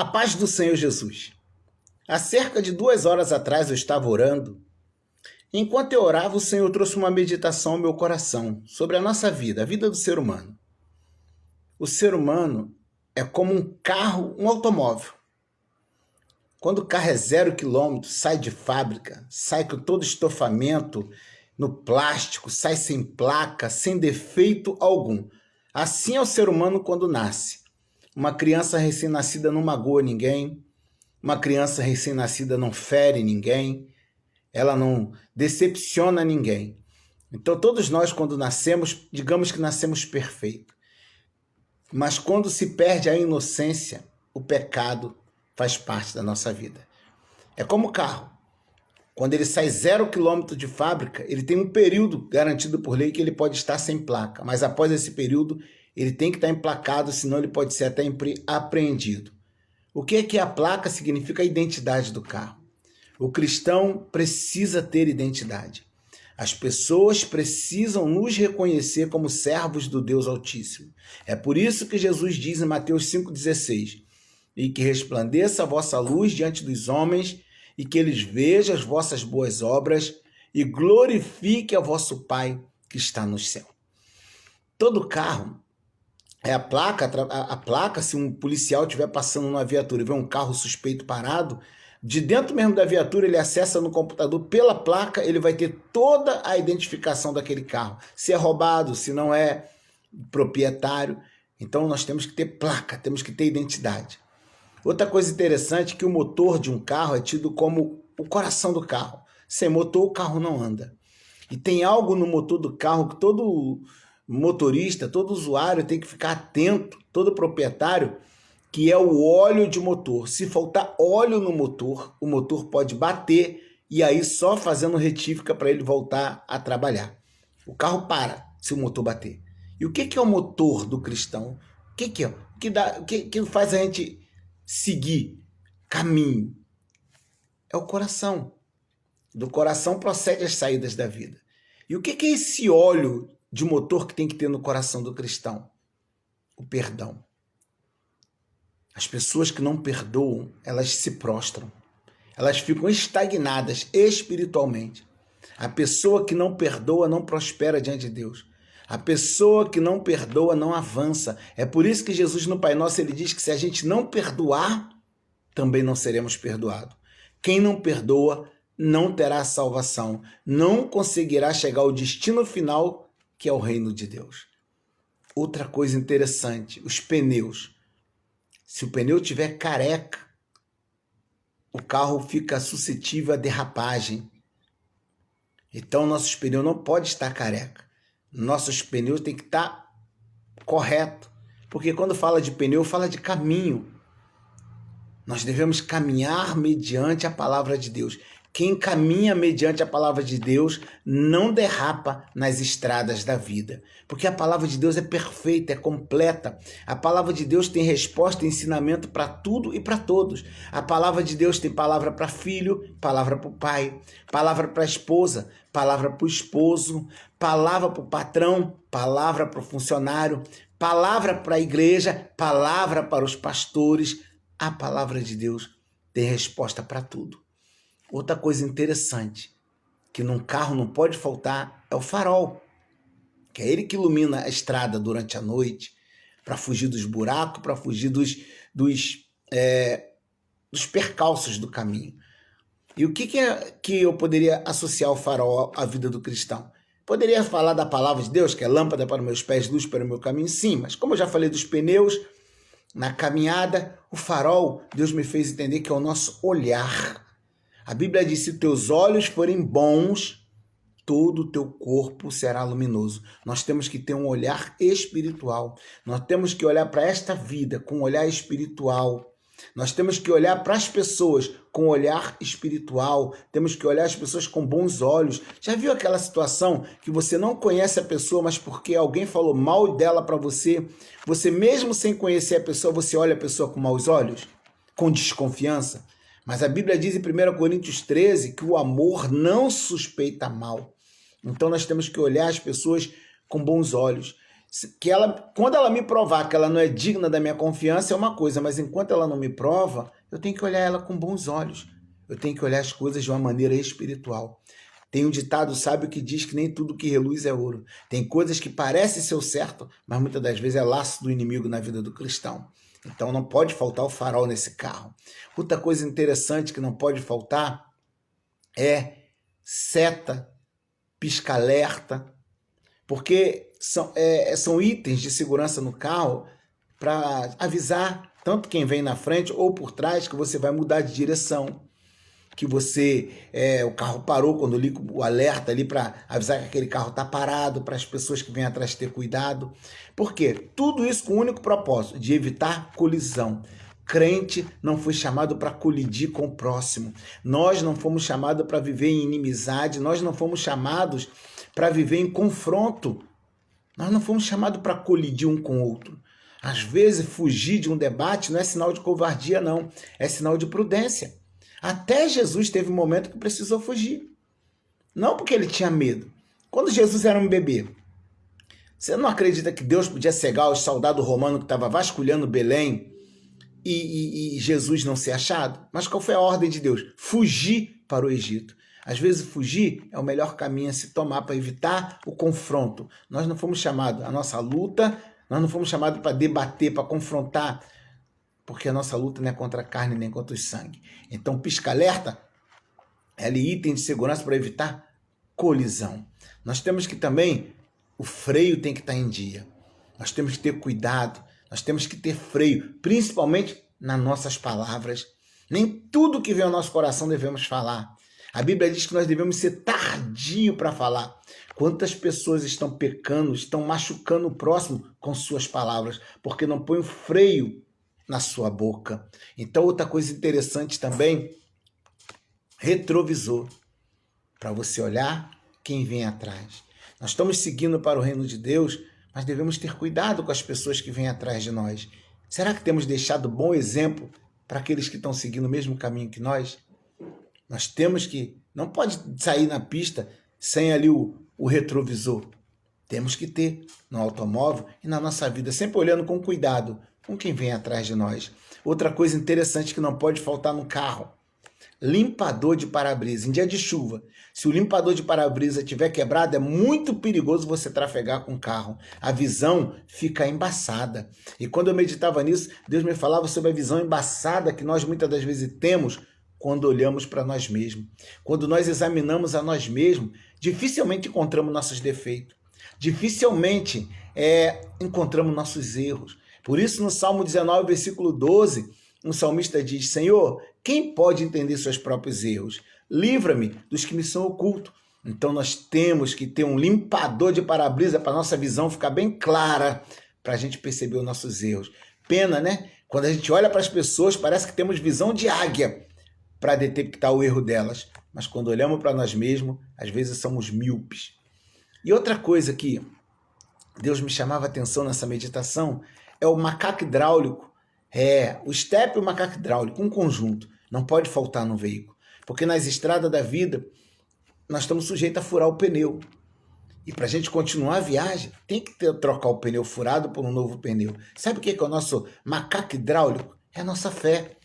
A paz do Senhor Jesus. Há cerca de 2 horas atrás eu estava orando. Enquanto eu orava, o Senhor trouxe uma meditação ao meu coração sobre a nossa vida, a vida do ser humano. O ser humano é como um carro, um automóvel. Quando o carro é 0 km, sai de fábrica, sai com todo estofamento no plástico, sai sem placa, sem defeito algum. Assim é o ser humano quando nasce. Uma criança recém-nascida não magoa ninguém, uma criança recém-nascida não fere ninguém, ela não decepciona ninguém. Então todos nós quando nascemos, digamos que nascemos perfeitos. Mas quando se perde a inocência, o pecado faz parte da nossa vida. É como o carro. Quando ele sai 0 km de fábrica, ele tem um período garantido por lei que ele pode estar sem placa. Mas após esse período, ele tem que estar emplacado, senão ele pode ser até apreendido. O que é que a placa significa? A identidade do carro. O cristão precisa ter identidade. As pessoas precisam nos reconhecer como servos do Deus Altíssimo. É por isso que Jesus diz em Mateus 5,16: e que resplandeça a vossa luz diante dos homens, e que eles vejam as vossas boas obras, e glorifique a vosso Pai que está no céu. Todo carro, a placa, se um policial estiver passando numa viatura e vê um carro suspeito parado, de dentro mesmo da viatura ele acessa no computador, pela placa ele vai ter toda a identificação daquele carro, se é roubado, se não é proprietário. Então nós temos que ter placa, temos que ter identidade. Outra coisa interessante é que o motor de um carro é tido como o coração do carro. Sem motor o carro não anda. E tem algo no motor do carro que todo motorista, todo usuário tem que ficar atento, todo proprietário, que é o óleo de motor. Se faltar óleo no motor, o motor pode bater e aí só fazendo retífica para ele voltar a trabalhar. O carro para se o motor bater. E o que é o motor do cristão? O que é? O que faz a gente seguir caminho? É o coração. Do coração procede as saídas da vida. E o que é esse óleo de motor que tem que ter no coração do cristão? O perdão. As pessoas que não perdoam, elas se prostram. Elas ficam estagnadas espiritualmente. A pessoa que não perdoa não prospera diante de Deus. A pessoa que não perdoa não avança. É por isso que Jesus no Pai Nosso ele diz que se a gente não perdoar, também não seremos perdoados. Quem não perdoa não terá salvação, não conseguirá chegar ao destino final, que é o reino de Deus. Outra coisa interessante, os pneus. Se o pneu estiver careca, o carro fica suscetível a derrapagem. Então, nossos pneus não podem estar careca. Nossos pneus têm que estar correto. Porque quando fala de pneu, fala de caminho. Nós devemos caminhar mediante a palavra de Deus. Quem caminha mediante a palavra de Deus não derrapa nas estradas da vida. Porque a palavra de Deus é perfeita, é completa. A palavra de Deus tem resposta e ensinamento para tudo e para todos. A palavra de Deus tem palavra para filho, palavra para o pai, palavra para a esposa, palavra para o esposo, palavra para o patrão, palavra para o funcionário, palavra para a igreja, palavra para os pastores. A palavra de Deus tem resposta para tudo. Outra coisa interessante, que num carro não pode faltar, é o farol, que é ele que ilumina a estrada durante a noite, para fugir dos buracos, para fugir dos percalços do caminho. E o que eu poderia associar o farol à vida do cristão? Poderia falar da palavra de Deus, que é lâmpada para meus pés, luz para o meu caminho, sim, mas como eu já falei dos pneus, na caminhada, o farol, Deus me fez entender que é o nosso olhar. A Bíblia diz, se teus olhos forem bons, todo o teu corpo será luminoso. Nós temos que ter um olhar espiritual. Nós temos que olhar para esta vida com um olhar espiritual. Nós temos que olhar para as pessoas com um olhar espiritual. Temos que olhar as pessoas com bons olhos. Já viu aquela situação que você não conhece a pessoa, mas porque alguém falou mal dela para você, você mesmo sem conhecer a pessoa, você olha a pessoa com maus olhos? Com desconfiança? Mas a Bíblia diz em 1 Coríntios 13 que o amor não suspeita mal. Então nós temos que olhar as pessoas com bons olhos. Quando ela me provar que ela não é digna da minha confiança é uma coisa, mas enquanto ela não me prova, eu tenho que olhar ela com bons olhos. Eu tenho que olhar as coisas de uma maneira espiritual. Tem um ditado sábio que diz que nem tudo que reluz é ouro. Tem coisas que parecem ser o certo, mas muitas das vezes é laço do inimigo na vida do cristão. Então não pode faltar o farol nesse carro. Outra coisa interessante que não pode faltar é seta, pisca-alerta, porque são itens de segurança no carro para avisar tanto quem vem na frente ou por trás que você vai mudar de direção, que o carro parou, quando liga o alerta ali para avisar que aquele carro está parado, para as pessoas que vêm atrás ter cuidado. Por quê? Tudo isso com o único propósito, de evitar colisão. Crente não foi chamado para colidir com o próximo. Nós não fomos chamados para viver em inimizade, nós não fomos chamados para viver em confronto. Nós não fomos chamados para colidir um com o outro. Às vezes, fugir de um debate não é sinal de covardia, não. É sinal de prudência. Até Jesus teve um momento que precisou fugir. Não porque ele tinha medo. Quando Jesus era um bebê, você não acredita que Deus podia cegar os soldados romanos que estavam vasculhando Belém e Jesus não ser achado? Mas qual foi a ordem de Deus? Fugir para o Egito. Às vezes fugir é o melhor caminho a se tomar para evitar o confronto. Nós não fomos chamados, a nossa luta, nós não fomos chamados para debater, para confrontar, porque a nossa luta não é contra a carne nem contra o sangue. Então, pisca-alerta é ali item de segurança para evitar colisão. Nós temos que também, o freio tem que estar em dia. Nós temos que ter cuidado, nós temos que ter freio, principalmente nas nossas palavras. Nem tudo que vem ao nosso coração devemos falar. A Bíblia diz que nós devemos ser tardio para falar. Quantas pessoas estão pecando, estão machucando o próximo com suas palavras, porque não põem freio na sua boca. Então, outra coisa interessante também, retrovisor, para você olhar quem vem atrás. Nós estamos seguindo para o reino de Deus, mas devemos ter cuidado com as pessoas que vêm atrás de nós. Será que temos deixado bom exemplo para aqueles que estão seguindo o mesmo caminho que nós? Nós temos que, não pode sair na pista sem ali o retrovisor. Temos que ter no automóvel e na nossa vida, sempre olhando com cuidado com quem vem atrás de nós. Outra coisa interessante que não pode faltar no carro, limpador de para-brisa. Em dia de chuva, se o limpador de para-brisa estiver quebrado, é muito perigoso você trafegar com o carro. A visão fica embaçada. E quando eu meditava nisso, Deus me falava sobre a visão embaçada que nós muitas das vezes temos quando olhamos para nós mesmos. Quando nós examinamos a nós mesmos, dificilmente encontramos nossos defeitos. Dificilmente encontramos nossos erros. Por isso, no Salmo 19, versículo 12, um salmista diz: Senhor, quem pode entender seus próprios erros? Livra-me dos que me são ocultos. Então, nós temos que ter um limpador de para-brisa para a nossa visão ficar bem clara, para a gente perceber os nossos erros. Pena, né? Quando a gente olha para as pessoas, parece que temos visão de águia para detectar o erro delas. Mas quando olhamos para nós mesmos, às vezes somos míopes. E outra coisa que Deus me chamava a atenção nessa meditação é o macaco hidráulico. O step e o macaco hidráulico, um conjunto. Não pode faltar no veículo. Porque nas estradas da vida, nós estamos sujeitos a furar o pneu. E para a gente continuar a viagem, tem que trocar o pneu furado por um novo pneu. Sabe o que é o nosso macaco hidráulico? É a nossa fé.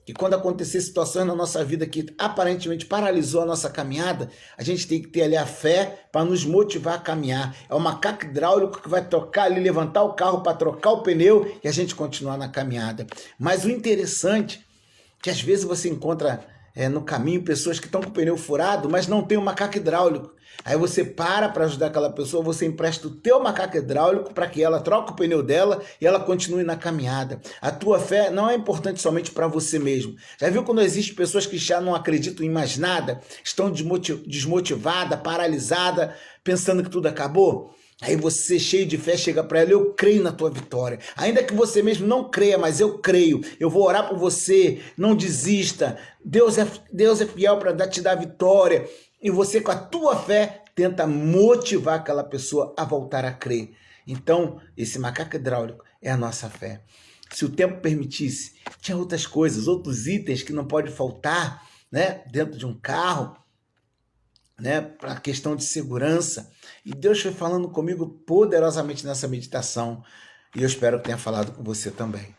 E quando acontecer situações na nossa vida que aparentemente paralisou a nossa caminhada, a gente tem que ter ali a fé para nos motivar a caminhar. É o macaco hidráulico que vai tocar ali, levantar o carro para trocar o pneu e a gente continuar na caminhada. Mas o interessante é que às vezes você encontra no caminho pessoas que estão com o pneu furado, mas não tem o macaco hidráulico. Aí você para ajudar aquela pessoa, você empresta o teu macaco hidráulico para que ela troque o pneu dela e ela continue na caminhada. A tua fé não é importante somente para você mesmo. Já viu quando existem pessoas que já não acreditam em mais nada, estão desmotivadas, paralisadas, pensando que tudo acabou? Aí você, cheio de fé, chega para ela: eu creio na tua vitória. Ainda que você mesmo não creia, mas eu creio. Eu vou orar por você, não desista. Deus é fiel para te dar vitória. E você, com a tua fé, tenta motivar aquela pessoa a voltar a crer. Então, esse macaco hidráulico é a nossa fé. Se o tempo permitisse, tinha outras coisas, outros itens que não pode faltar, né, dentro de um carro. né, para a questão de segurança. E Deus foi falando comigo poderosamente nessa meditação. E eu espero que tenha falado com você também.